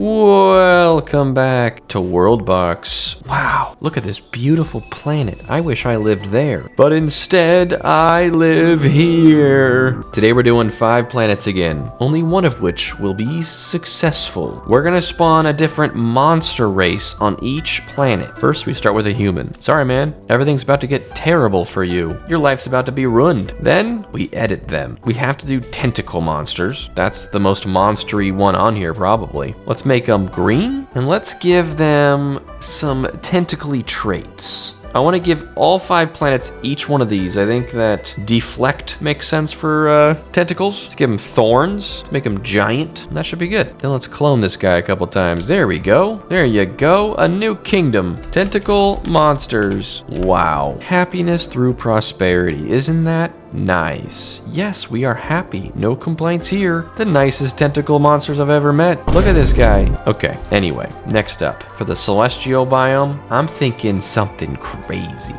Welcome back to WorldBox. Wow, look at this beautiful planet. I wish I lived there. But instead, I live here. Today we're doing 5 planets again, only one of which will be successful. We're gonna spawn a different monster race on each planet. First, we start with a human. Sorry, man, everything's about to get terrible for you. Your life's about to be ruined. Then, we edit them. We have to do tentacle monsters. That's the most monstery one on here, probably. Let's make them green, and let's give them some tentacly traits. I want to give all 5 planets each one of these. I think that deflect makes sense for tentacles. Let's give them thorns. Let's make them giant. That should be good. Then let's clone this guy a couple times. There we go. There you go. A new kingdom. Tentacle monsters. Wow. Happiness through prosperity. Isn't that nice? Yes, we are happy. No complaints here. The nicest tentacle monsters I've ever met. Look at this guy. Okay, anyway, next up. For the celestial biome, I'm thinking something crazy.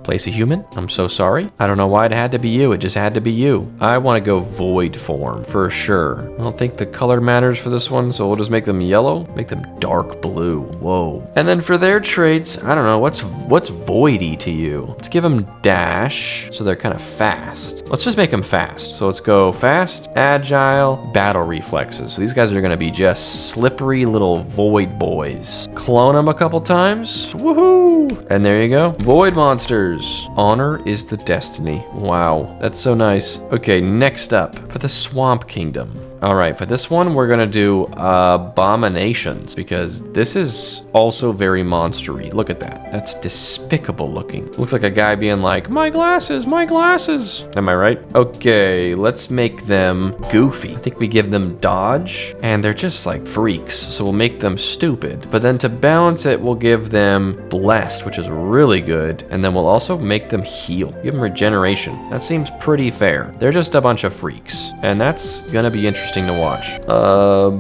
Place a human? I'm so sorry. I don't know why it had to be you. It just had to be you. I want to go void form for sure. I don't think the color matters for this one, so we'll just make them yellow. Make them dark blue. Whoa. And then for their traits, I don't know. What's voidy to you? Let's give them dash, so they're kind of fast. Let's just make them fast. So let's go fast, agile, battle reflexes. So these guys are going to be just slippery little void boys. Clone them a couple times. Woohoo! And there you go. Void monsters. Honor is the destiny. Wow, that's so nice. Okay, next up for the Swamp Kingdom. All right, for this one, we're gonna do Abominations because this is also very monstery. Look at that. That's despicable looking. Looks like a guy being like, my glasses, my glasses. Am I right? Okay, let's make them goofy. I think we give them dodge, and they're just like freaks, so we'll make them stupid. But then to balance it, we'll give them blessed, which is really good, and then we'll also make them heal. Give them regeneration. That seems pretty fair. They're just a bunch of freaks, and that's gonna be interesting to watch.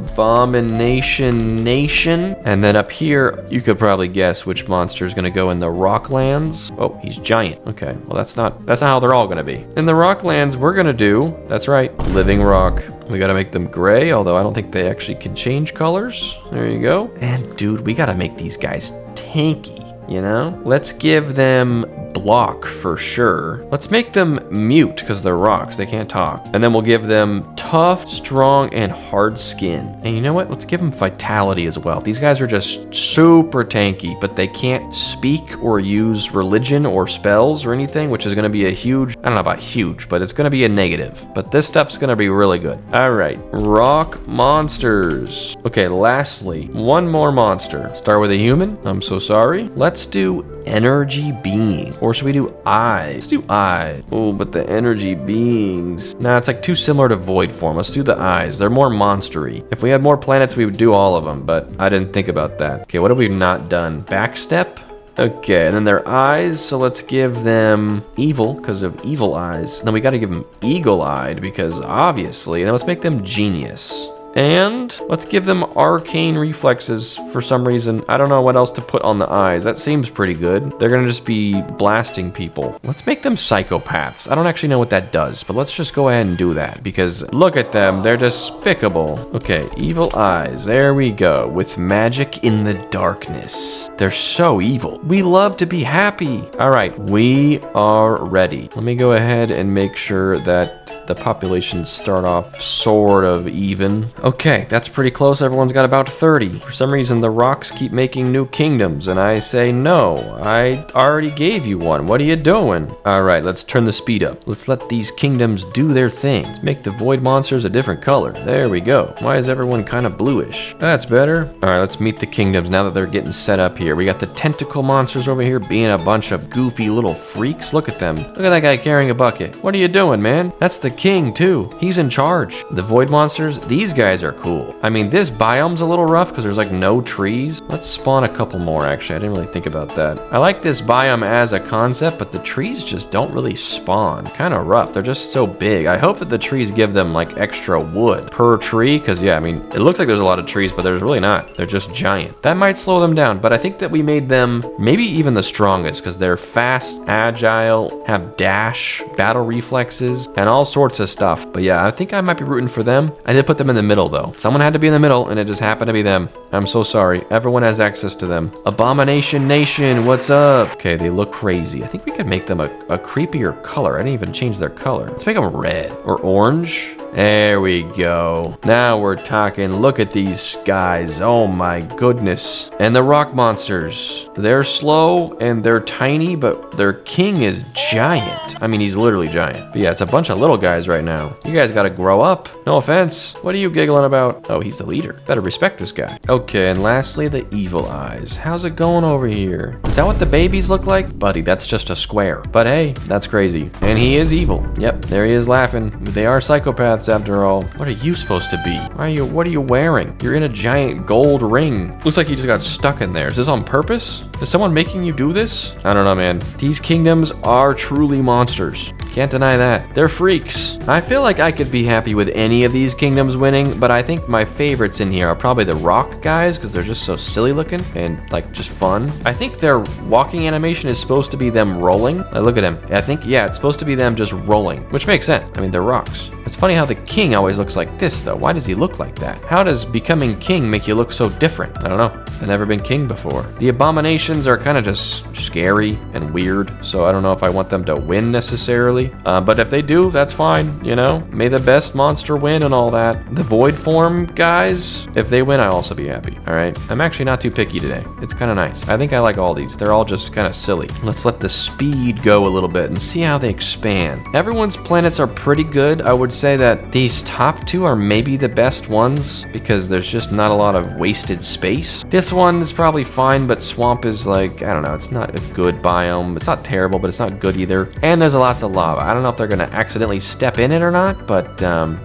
Abomination Nation. And then up here, you could probably guess which monster is going to go in the Rocklands. Oh, he's giant. Okay, well that's not how they're all going to be. In the Rocklands, we're going to do, that's right, Living Rock. We got to make them gray, although I don't think they actually can change colors. There you go. And dude, we got to make these guys tanky. You know, let's give them block for sure. Let's make them mute because they're rocks. They can't talk. And then we'll give them tough, strong, and hard skin. And you know what? Let's give them vitality as well. These guys are just super tanky, but they can't speak or use religion or spells or anything, which is going to be a huge, I don't know about huge, but it's going to be a negative. But this stuff's going to be really good. All right, rock monsters. Okay, lastly, one more monster. Start with a human. I'm so sorry. Let's do energy being. Or should we do eyes? Let's do eyes. Oh, but the energy beings. Nah, it's like too similar to void form. Let's do the eyes. They're more monstery. If we had more planets, we would do all of them, but I didn't think about that. Okay, what have we not done? Backstep? Okay, and then their eyes, so let's give them evil because of evil eyes. And then we got to give them eagle-eyed because obviously, and then let's make them genius. And let's give them arcane reflexes for some reason. I don't know what else to put on the eyes. That seems pretty good. They're gonna just be blasting people. Let's make them psychopaths. I don't actually know what that does, but let's just go ahead and do that because look at them. They're despicable. Okay, evil eyes. There we go. With magic in the darkness. They're so evil. We love to be happy. All right, we are ready. Let me go ahead and make sure that the populations start off sort of even. Okay, that's pretty close. Everyone's got about 30. For some reason, the rocks keep making new kingdoms, and I say, no, I already gave you one. What are you doing? All right, let's turn the speed up. Let's let these kingdoms do their thing. Let's make the void monsters a different color. There we go. Why is everyone kind of bluish? That's better. All right, let's meet the kingdoms now that they're getting set up here. We got the tentacle monsters over here being a bunch of goofy little freaks. Look at them. Look at that guy carrying a bucket. What are you doing, man? That's the king, too. He's in charge. The void monsters, these guys are cool. I mean, this biome's a little rough because there's like no trees. Let's spawn a couple more, actually. I didn't really think about that. I like this biome as a concept, but the trees just don't really spawn. Kind of rough. They're just so big. I hope that the trees give them like extra wood per tree because, yeah, I mean, it looks like there's a lot of trees, but there's really not. They're just giant. That might slow them down, but I think that we made them maybe even the strongest because they're fast, agile, have dash, battle reflexes, and all sorts sorts of stuff. But yeah, I think I might be rooting for them. I did put them in the middle though. Someone had to be in the middle and it just happened to be them. I'm so sorry. Everyone has access to them. Abomination Nation, what's up? Okay, they look crazy. I think we could make them a creepier color. I didn't even change their color. Let's make them red or orange. There we go. Now we're talking. Look at these guys. Oh my goodness. And the rock monsters. They're slow and they're tiny, but their king is giant. I mean, he's literally giant. But yeah, it's a bunch of little guys right now. You guys gotta grow up. No offense. What are you giggling about? Oh, he's the leader. Better respect this guy. Okay, and lastly, the evil eyes. How's it going over here? Is that what the babies look like? Buddy, that's just a square. But hey, that's crazy. And he is evil. Yep, there he is laughing. They are psychopaths after all. What are you supposed to be? What are you wearing? You're in a giant gold ring. Looks like you just got stuck in there. Is this on purpose? Is someone making you do this? I don't know, man. These kingdoms are truly monsters. Can't deny that. They're freaks. I feel like I could be happy with any of these kingdoms winning, but I think my favorites in here are probably the rock guys because they're just so silly looking and like just fun. I think their walking animation is supposed to be them rolling. Look at him. I think, yeah, it's supposed to be them just rolling, which makes sense. I mean, they're rocks. It's funny how the king always looks like this, though. Why does he look like that? How does becoming king make you look so different? I don't know. I've never been king before. The Abominations are kind of just scary and weird, so I don't know if I want them to win necessarily. But if they do, that's fine, you know? May the best monster win and all that. The Void Form guys, if they win, I'll also be happy, all right? I'm actually not too picky today. It's kind of nice. I think I like all these. They're all just kind of silly. Let's let the speed go a little bit and see how they expand. Everyone's planets are pretty good. I would say that these top two are maybe the best ones because there's just not a lot of wasted space. This one is probably fine, but swamp is like, I don't know, it's not a good biome. It's not terrible, but it's not good either. And there's lots of lava. I don't know if they're gonna accidentally step in it or not, but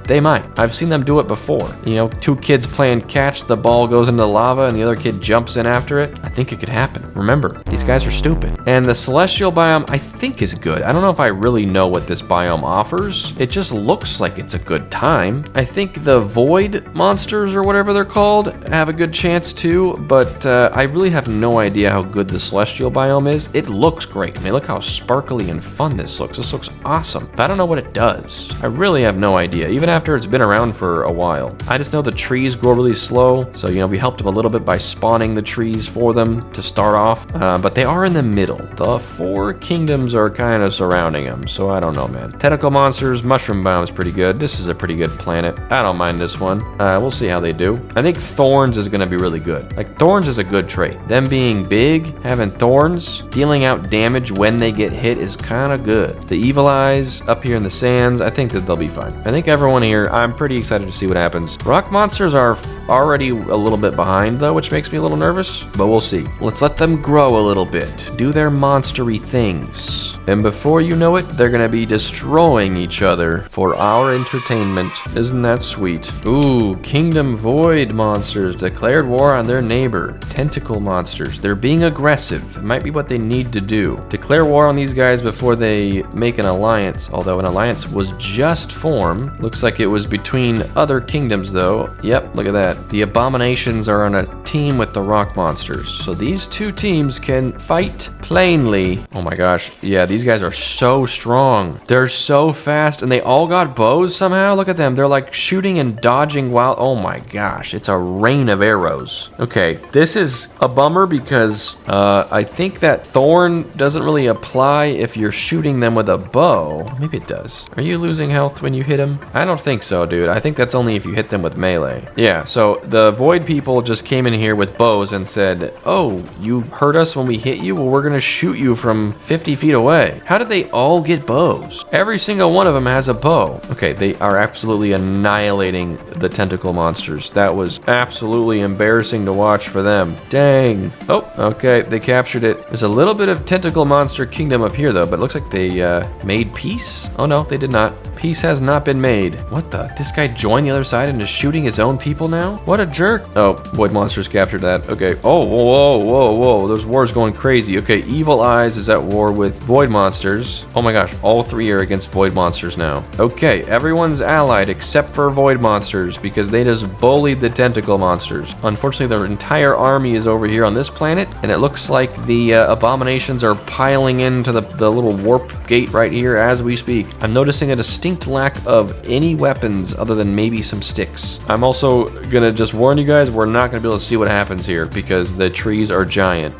they might. I've seen them do it before. You know, two kids playing catch, the ball goes into the lava and the other kid jumps in after it. I think it could happen. Remember, these guys are stupid. And the celestial biome, I think is good. I don't know if I really know what this biome offers. It just looks like it's a good time. I think the void monsters or whatever they're called have a good chance too, but I really have no idea how good the celestial biome is. It looks great. I mean, look how sparkly and fun this looks. This looks awesome, but I don't know what it does. I really have no idea, even after it's been around for a while. I just know the trees grow really slow, so, you know, we helped them a little bit by spawning the trees for them to start off, but they are in the middle. The four kingdoms are kind of surrounding them, so I don't know, man. Tentacle monsters, mushroom biome's pretty good. This is a pretty good planet. I don't mind this one. We'll see how they do. I think thorns is gonna be really good. Like, thorns is a good trait. Them being big, having thorns, dealing out damage when they get hit is kind of good. The evil eyes up here in the sands, I think that they'll be fine. I think everyone here, I'm pretty excited to see what happens. Rock monsters are already a little bit behind though, which makes me a little nervous, but we'll see. Let's let them grow a little bit, do their monstery things. And before you know it, they're gonna be destroying each other for our entertainment. Isn't that sweet? Ooh, Kingdom Void monsters declared war on their neighbor. Tentacle monsters. They're being aggressive. It might be what they need to do. Declare war on these guys before they make an alliance, although an alliance was just formed. Looks like it was between other kingdoms though. Yep, look at that. The Abominations are on a team with the rock monsters. So these two teams can fight plainly. Oh my gosh. Yeah, these guys are so strong. They're so fast and they all got bows somehow. Look at them. They're like shooting and dodging while, oh my gosh, it's a rain of arrows. Okay, this is a bummer because I think that thorn doesn't really apply if you're shooting them with a bow. Maybe it does. Are you losing health when you hit them? I don't think so, dude. I think that's only if you hit them with melee. Yeah, so the void people just came in here with bows and said, oh, you hurt us when we hit you? Well, we're gonna shoot you from 50 feet away. How did they all get bows? Every single one of them has a bow. Okay, they are absolutely annihilating the tentacle monsters. That was absolutely embarrassing to watch for them. Dang. Oh, okay, they captured it. There's a little bit of tentacle monster kingdom up here though, but it looks like they made peace. Oh no, they did not. Peace has not been made. What the? This guy joined the other side and is shooting his own people now? What a jerk. Oh, void monsters captured that. Okay. Oh, whoa. Those wars going crazy. Okay, Evil Eyes is at war with Void Monsters. Oh my gosh, all three are against Void Monsters now. Okay, everyone's allied except for Void Monsters because they just bullied the Tentacle Monsters. Unfortunately, their entire army is over here on this planet, and it looks like the Abominations are piling into the little warp gate right here as we speak. I'm noticing a distinct lack of any weapons other than maybe some sticks. I'm also gonna just warn you guys, we're not gonna be able to see what happens here because the trees are giant.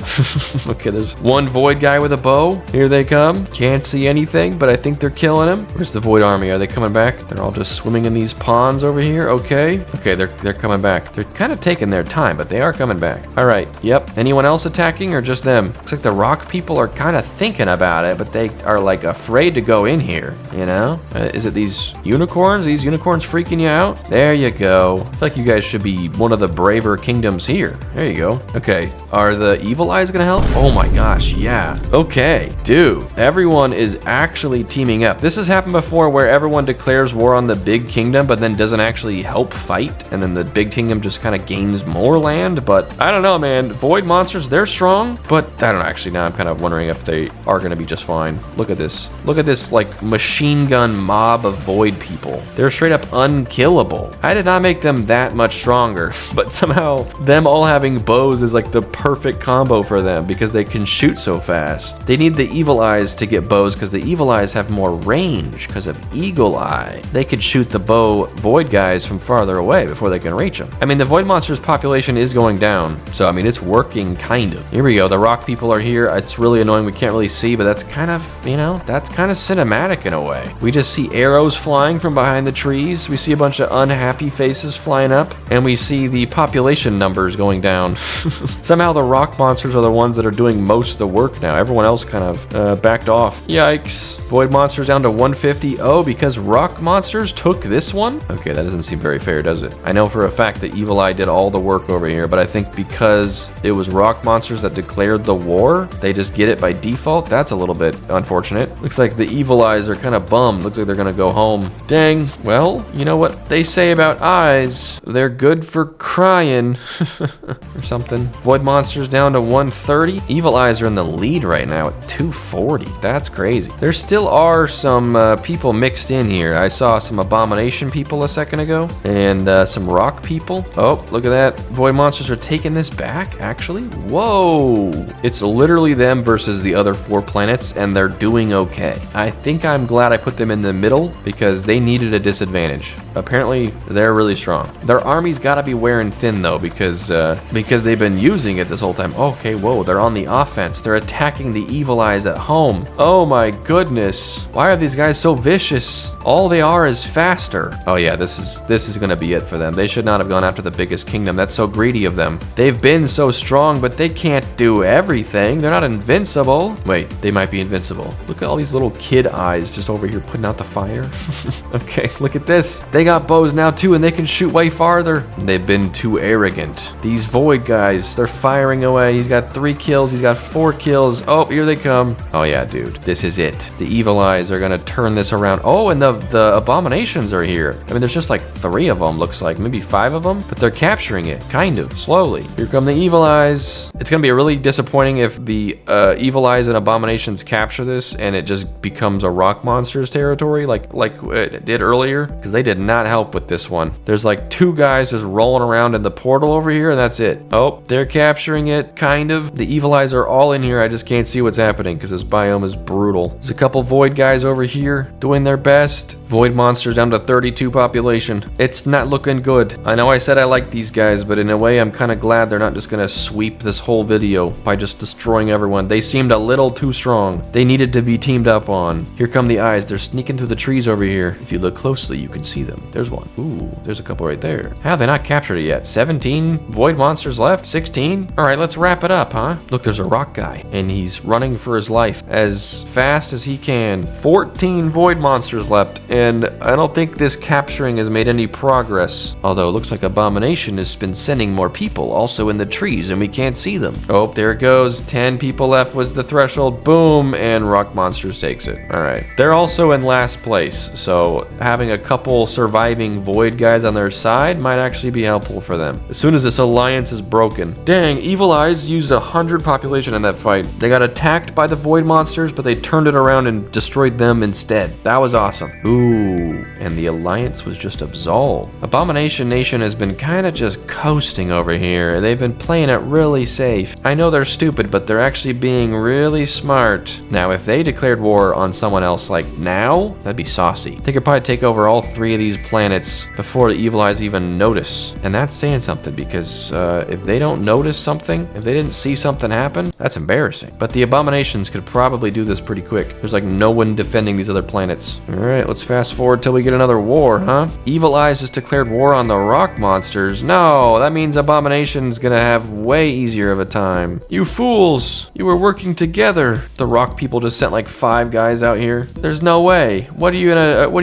Okay, there's one Void guy with a bow. Here they come. Can't see anything, but I think they're killing him. Where's the Void army? Are they coming back? They're all just swimming in these ponds over here. Okay, they're coming back. They're kind of taking their time, but they are coming back. All right, yep. Anyone else attacking or just them? Looks like the rock people are kind of thinking about it, but they are like afraid to go in here, you know? Is it these unicorns? These unicorns freaking you out? There you go. I feel like you guys should be one of the braver kingdoms here. There you go. Okay, are the Evil Eyes gonna help? Oh my gosh, yeah. Okay, dude, everyone is actually teaming up. This has happened before where everyone declares war on the big kingdom, but then doesn't actually help fight, and then the big kingdom just kind of gains more land. But I don't know, man. Void monsters, they're strong, but I don't know. Actually, now I'm kind of wondering if they are gonna be just fine. Look at this. Look at this, like, machine gun mob of Void people. They're straight up unkillable. I did not make them that much stronger, but somehow them all having bows is like the perfect combo for them because they can shoot so fast. They need the Evil Eyes to get bows because the Evil Eyes have more range because of Eagle Eye. They could shoot the bow Void guys from farther away before they can reach them. I mean, the Void monsters population is going down, so I mean, it's working kind of. Here we go. The rock people are here. It's really annoying. We can't really see, but that's kind of, you know, that's kind of cinematic in a way. We just see arrows flying from behind the trees. We see a bunch of unhappy faces flying up, and we see the population numbers going down. Somehow the rock monsters are the ones that are doing most of the work now. Everyone else kind of backed off. Yikes. Void monsters down to 150. Oh, because rock monsters took this one? Okay, that doesn't seem very fair, does it? I know for a fact that Evil Eye did all the work over here, but I think because it was rock monsters that declared the war, they just get it by default. That's a little bit unfortunate. Looks like the Evil Eyes are kind of bummed. Looks like they're gonna go home. Dang. Well, you know what they say about eyes? They're good for crying. Or something. Void monsters down to 130. Evil Eyes are in the lead right now at 240. That's crazy. There still are some people mixed in here. I saw some Abomination people a second ago and some rock people. Oh, look at that. Void monsters are taking this back, actually. Whoa. It's literally them versus the other 4 planets, and they're doing okay. I think I'm glad I put them in the middle because they needed a disadvantage. Apparently, they're really strong. Their army's gotta be wearing thin though because they've been using it this whole time. Okay, whoa, they're on the offense. They're attacking the Evil Eyes at home. Oh my goodness. Why are these guys so vicious? All they are is faster. Oh yeah, this is gonna be it for them. They should not have gone after the biggest kingdom. That's so greedy of them. They've been so strong, but they can't do everything. They're not invincible. Wait, they might be invincible. Look at all these little kid eyes just over here putting out the fire. Okay, look at this. They got bows now too, and they can shoot way farther. They've been too arrogant. These Void guys, they're firing away. He's got 3 kills. He's got 4 kills. Oh, here they come. Oh yeah, dude, this is it. The Evil Eyes are gonna turn this around. Oh, and the Abominations are here. I mean, there's just like 3 of them, looks like. Maybe 5 of them, but they're capturing it, kind of, slowly. Here come the Evil Eyes. It's gonna be really disappointing if the Evil Eyes and Abominations capture this and it just becomes a rock monsters territory like it did earlier, because they did not help with this one. There's like 2 guys just rolling around in the portal over here, and that's it. Oh, they're capturing it, kind of. The Evil Eyes are all in here. I just can't see what's happening because this biome is brutal. There's a couple Void guys over here doing their best. Void monsters down to 32 population. It's not looking good. I know I said I like these guys, but in a way I'm kind of glad they're not just gonna sweep this whole video by just destroying everyone. They seemed a little too strong. They needed to be teamed up on. Here come the eyes. They're sneaking through the trees over here. If you look closely, you can see them. There's one. Ooh, there's a couple right there. How have they not captured it yet? 17 Void monsters left? 16? All right, let's wrap it up, huh? Look, there's a rock guy, and he's running for his life as fast as he can. 14 Void monsters left, and I don't think this capturing has made any progress. Although it looks like Abomination has been sending more people also in the trees, and we can't see them. Oh, there it goes. 10 people left was the threshold. Boom, and rock monsters takes it. All right. They're also in last place, so having a couple survivors surviving void guys on their side might actually be helpful for them. As soon as this alliance is broken. Dang, Evil Eyes used 100 population in that fight. They got attacked by the void monsters, but they turned it around and destroyed them instead. That was awesome. Ooh, and the alliance was just absolved. Abomination Nation has been kind of just coasting over here. They've been playing it really safe. I know they're stupid, but they're actually being really smart. Now, if they declared war on someone else like now, that'd be saucy. They could probably take over all 3 of these planets before the Evil Eyes even notice. And that's saying something, because if they don't notice something, if they didn't see something happen, that's embarrassing. But the Abominations could probably do this pretty quick. There's like no one defending these other planets. All right, let's fast forward till we get another war, huh? Evil Eyes has declared war on the rock monsters. No, that means Abomination's gonna have way easier of a time. You fools! You were working together. The rock people just sent like 5 guys out here. There's no way. What are you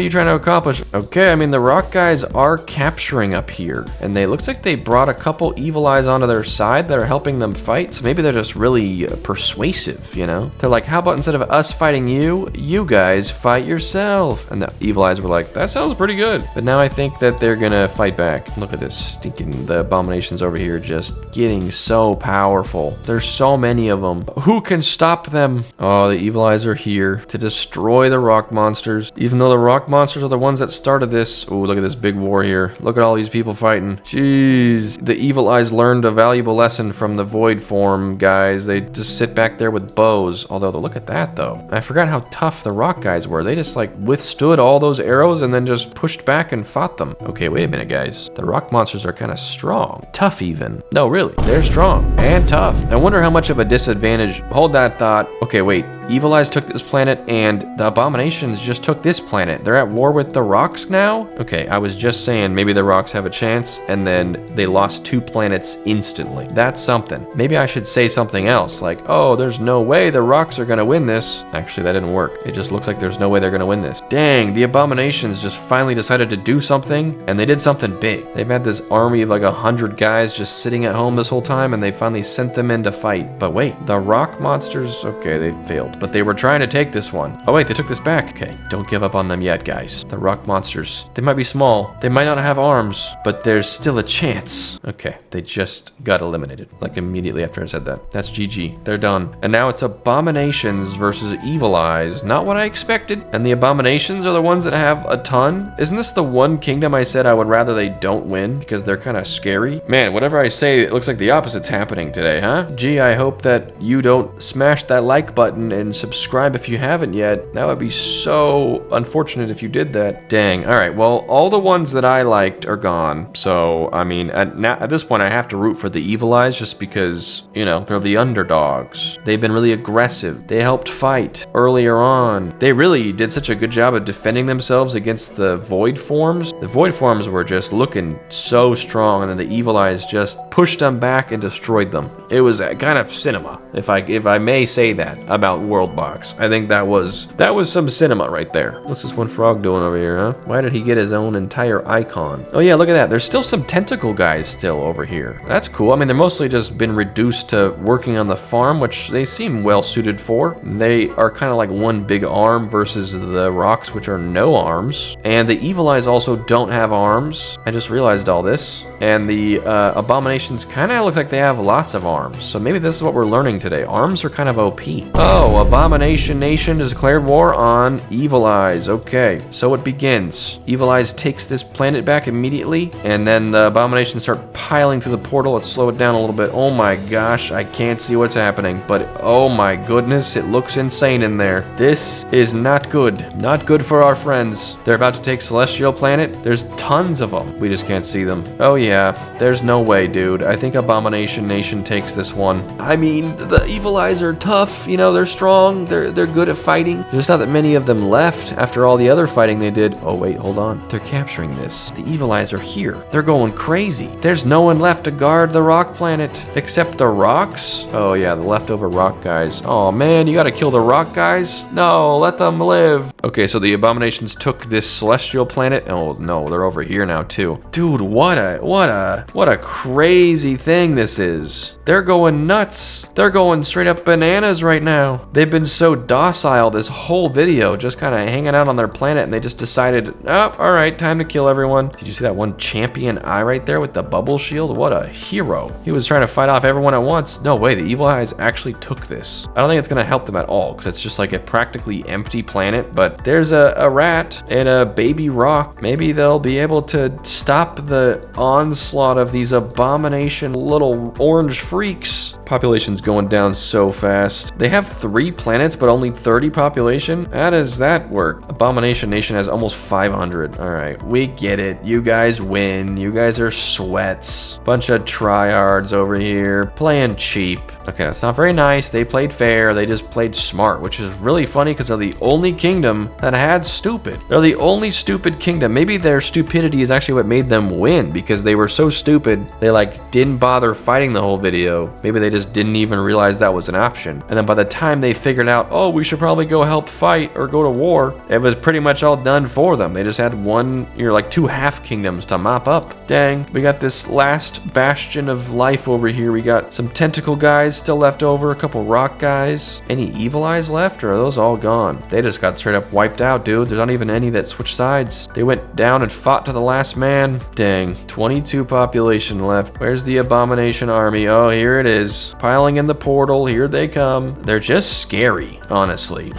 trying to accomplish? Okay, I mean the rock guys are capturing up here, and they looks like they brought a couple Evil Eyes onto their side that are helping them fight. So maybe they're just really persuasive, you know? They're like, how about instead of us fighting you, you guys fight yourself? And the Evil Eyes were like, that sounds pretty good. But now I think that they're gonna fight back. Look at this stinking, the Abominations over here just getting so powerful. There's so many of them. Who can stop them? Oh, the Evil Eyes are here to destroy the rock monsters. Even though the rock monsters are the ones that started this. Oh, look at this big war here. Look at all these people fighting. Jeez. The Evil Eyes learned a valuable lesson from the void form guys. They just sit back there with bows. Although, look at that though. I forgot how tough the rock guys were. They just like withstood all those arrows and then just pushed back and fought them. Okay, wait a minute, guys. The rock monsters are kind of strong. Tough even. No, really. They're strong and tough. I wonder how much of a disadvantage. Hold that thought. Okay, wait. Evil Eyes took this planet and the Abominations just took this planet. They're at war with the rocks now? Okay, I was just saying maybe the rocks have a chance and then they lost 2 planets instantly. That's something. Maybe I should say something else like, oh, there's no way the rocks are gonna win this. Actually, that didn't work. It just looks like there's no way they're gonna win this. Dang, the Abominations just finally decided to do something and they did something big. They've had this army of like 100 guys just sitting at home this whole time and they finally sent them in to fight. But wait, the rock monsters, okay, they failed. But they were trying to take this one. Oh wait, they took this back. Okay, don't give up on them yet, guys. The rock monsters, they might be small. They might not have arms, but there's still a chance. Okay, they just got eliminated. Like immediately after I said that. That's GG. They're done. And now it's Abominations versus Evil Eyes. Not what I expected. And the Abominations are the ones that have a ton. Isn't this the one kingdom I said I would rather they don't win because they're kind of scary? Man, whatever I say, it looks like the opposite's happening today, huh? Gee, I hope that you don't smash that like button and subscribe if you haven't yet. That would be so unfortunate if you did that. Dang. All right, well, all the ones that I liked are gone. So, I mean, at this point, I have to root for the Evil Eyes just because, you know, they're the underdogs. They've been really aggressive. They helped fight earlier on. They really did such a good job of defending themselves against the void forms. The void forms were just looking so strong, and then the Evil Eyes just pushed them back and destroyed them. It was kind of cinema, if I may say that about WorldBox. I think that was some cinema right there. What's this one frog doing over here, huh? Why did he get his own entire icon? Oh yeah, look at that. There's still some tentacle guys still over here. That's cool. I mean, they're mostly just been reduced to working on the farm, which they seem well suited for. They are kind of like one big arm versus the rocks, which are no arms. And the Evil Eyes also don't have arms. I just realized all this. And the Abominations kind of look like they have lots of arms. So maybe this is what we're learning today. Arms are kind of OP. Oh, Abomination Nation has declared war on Evil Eyes. Okay, so it begins. Evil Eyes takes this planet back immediately, and then the Abominations start piling through the portal. Let's slow it down a little bit. Oh my gosh, I can't see what's happening, but oh my goodness, it looks insane in there. This is not good. Not good for our friends. They're about to take Celestial Planet. There's tons of them. We just can't see them. Oh yeah, there's no way, dude. I think Abomination Nation takes this one. I mean, the Evil Eyes are tough, you know, they're strong, they're good at fighting. There's not that many of them left after all the other fighting they did. Oh wait, hold on. They're capturing this. The Evil Eyes are here. They're going crazy. There's no one left to guard the rock planet except the rocks. Oh yeah, the leftover rock guys. Oh man, you gotta kill the rock guys? No, let them live. Okay, so the Abominations took this celestial planet. Oh no, they're over here now too. Dude, what a crazy thing this is. They're going nuts. They're going straight up bananas right now. They've been so docile this whole video, just kind of hanging out on their planet, and they just decided, oh, all right, time to kill everyone. Did you see that one champion eye right there with the bubble shield? What a hero. He was trying to fight off everyone at once. No way, the evil eyes actually took this. I don't think it's going to help them at all, because it's just like a practically empty planet, but there's a rat and a baby rock. Maybe they'll be able to stop the onslaught of these abomination little orange freaks. Population's going down so fast. They have 3 planets, but only 30 population? How does that work? Abomination Nation has almost 500. All right, we get it. You guys win. You guys are sweats. Bunch of tryhards over here, playing cheap. Okay, that's not very nice. They played fair. They just played smart, which is really funny because they're the only kingdom that had stupid. They're the only stupid kingdom. Maybe their stupidity is actually what made them win, because they were so stupid, they like didn't bother fighting the whole video. Maybe they just didn't even realize that was an option. And then by the time they figured out, oh, we should probably go help fight or go to war, it was pretty much all done for them. They just had like 2 half kingdoms to mop up. Dang, we got this last bastion of life over here. We got some tentacle guys still left over, a couple rock guys. Any evil eyes left, or are those all gone? They just got straight up wiped out, dude. There's not even any that switched sides. They went down and fought to the last man. Dang, 22 population left. Where's the Abomination army? Oh, here it is. Piling in the portal. Here they come. They're just scary, honestly.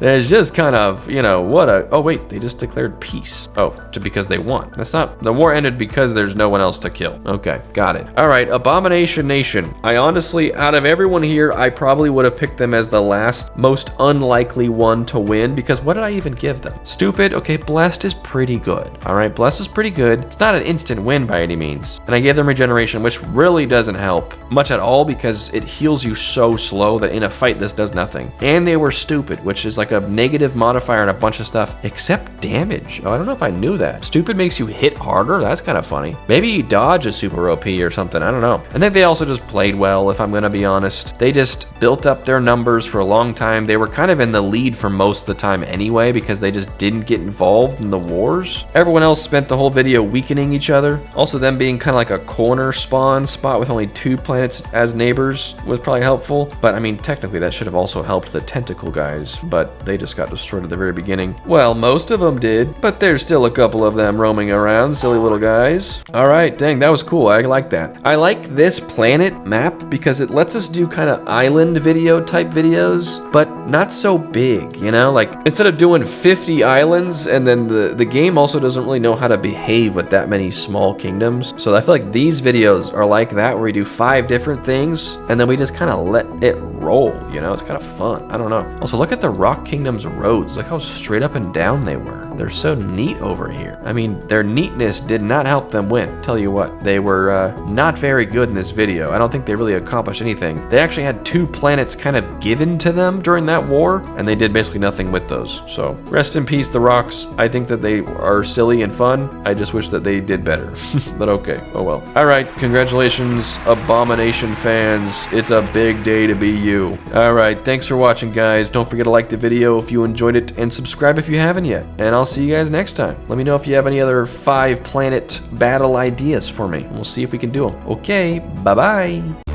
There's just kind of, what a... Oh, wait, they just declared peace. Oh, just because they won. That's not... The war ended because there's no one else to kill. Okay, got it. All right, Abomination Nation. I honestly, out of everyone here, I probably would have picked them as the last most unlikely one to win, because what did I even give them? Stupid. Okay, Blessed is pretty good. All right, Blessed is pretty good. It's not an instant win by any means. And I gave them Regeneration, which really doesn't help much at all, because it heals you so slow that in a fight, this does nothing. And they were stupid, which is like a negative modifier and a bunch of stuff, except damage. Oh, I don't know if I knew that. Stupid makes you hit harder? That's kind of funny. Maybe dodge is super OP or something. I don't know. I think they also just played well, if I'm going to be honest. They just built up their numbers for a long time. They were kind of in the lead for most of the time anyway, because they just didn't get involved in the wars. Everyone else spent the whole video weakening each other. Also, them being kind of like a corner spawn spot with only 2 planets as neighbors was probably helpful. But I mean, technically that should have also helped the tentacle guys, but they just got destroyed at the very beginning. Well, most of them did, but there's still a couple of them roaming around, silly little guys. All right, dang, that was cool. I like that. I like this planet map because it lets us do kind of island video type videos, but not so big, like instead of doing 50 islands, and then the game also doesn't really know how to behave with that many small kingdoms. So I feel like these videos are like that, where we do 5 different things and then we just kind of let it roll, it's kind of fun. I don't know. Also, look at the Rock Kingdom's roads. Look how straight up and down they were. They're so neat over here. I mean, their neatness did not help them win. Tell you what, they were not very good in this video. I don't think they really accomplished anything. They actually had 2 planets kind of given to them during that war, and they did basically nothing with those. So rest in peace, the Rocks. I think that they are silly and fun. I just wish that they did better. But okay, oh well. All right, congratulations, Abomination fans. It's a big day to be you. All right, thanks for watching, guys. Don't forget to like the video if you enjoyed it, and subscribe if you haven't yet. And I'll see you guys next time. Let me know if you have any other 5 planet battle ideas for me, and we'll see if we can do them. Okay, bye-bye.